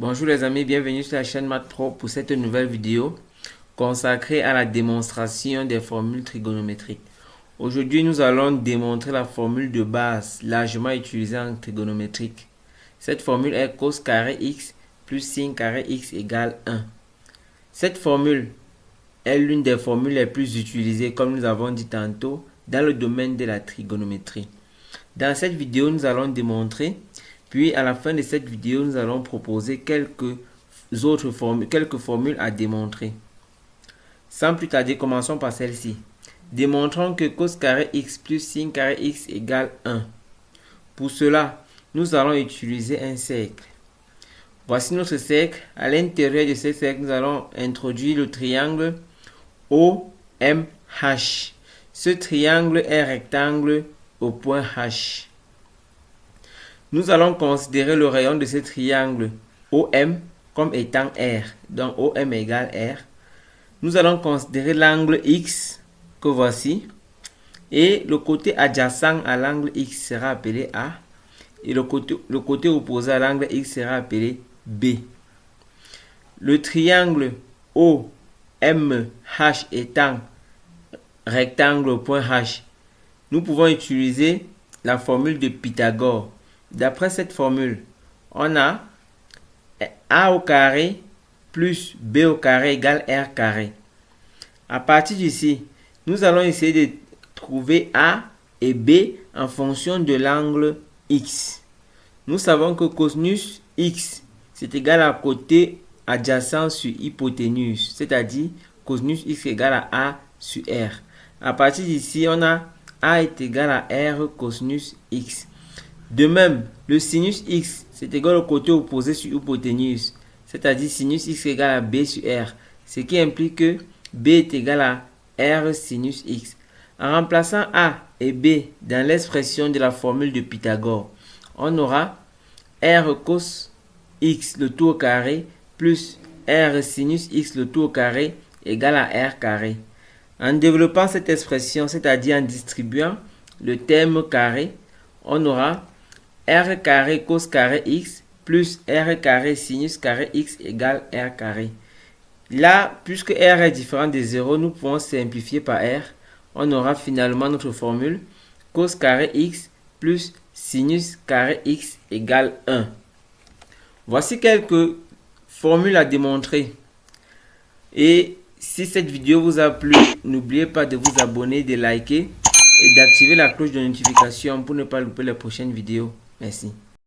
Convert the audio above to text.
Bonjour les amis, bienvenue sur la chaîne Math Pro pour cette nouvelle vidéo consacrée à la démonstration des formules trigonométriques. Aujourd'hui, nous allons démontrer la formule de base largement utilisée en trigonométrique. Cette formule est cos carré x plus sin carré x égale 1. Cette formule est l'une des formules les plus utilisées, comme nous avons dit tantôt, dans le domaine de la trigonométrie. Dans cette vidéo, nous allons démontrer, puis à la fin de cette vidéo, nous allons proposer quelques formules à démontrer. Sans plus tarder, commençons par celle-ci. Démontrons que cos carré x plus sin carré x égale 1. Pour cela, nous allons utiliser un cercle. Voici notre cercle. À l'intérieur de ce cercle, nous allons introduire le triangle OMH. Ce triangle est rectangle au point H. Nous allons considérer le rayon de ce triangle OM comme étant R. Donc OM égale R. Nous allons considérer l'angle X que voici. Et le côté adjacent à l'angle X sera appelé A. Et le côté opposé à l'angle X sera appelé B. Le triangle OMH étant rectangle au point H, nous pouvons utiliser la formule de Pythagore. D'après cette formule, on a A au carré plus B au carré égale R carré. À partir d'ici, nous allons essayer de trouver A et B en fonction de l'angle X. Nous savons que cosinus X, c'est égal à côté adjacent sur hypoténuse, c'est-à-dire cosinus X égale à A sur R. À partir d'ici, on a A est égal à R cosinus X. De même, le sinus X, c'est égal au côté opposé sur hypoténuse, c'est-à-dire sinus X égale à B sur R, ce qui implique que B est égal à R sinus X. En remplaçant A et B dans l'expression de la formule de Pythagore, on aura R cos X le tout au carré plus R sinus X le tout au carré égale à R carré. En développant cette expression, c'est-à-dire en distribuant le terme carré, on aura R carré cos carré X plus R carré sinus carré X égale R carré. Là, puisque R est différent de 0, nous pouvons simplifier par R. On aura finalement notre formule cos carré X plus sinus carré X égale 1. Voici quelques formules à démontrer. Et si cette vidéo vous a plu, n'oubliez pas de vous abonner, de liker et d'activer la cloche de notification pour ne pas louper les prochaines vidéos. Merci.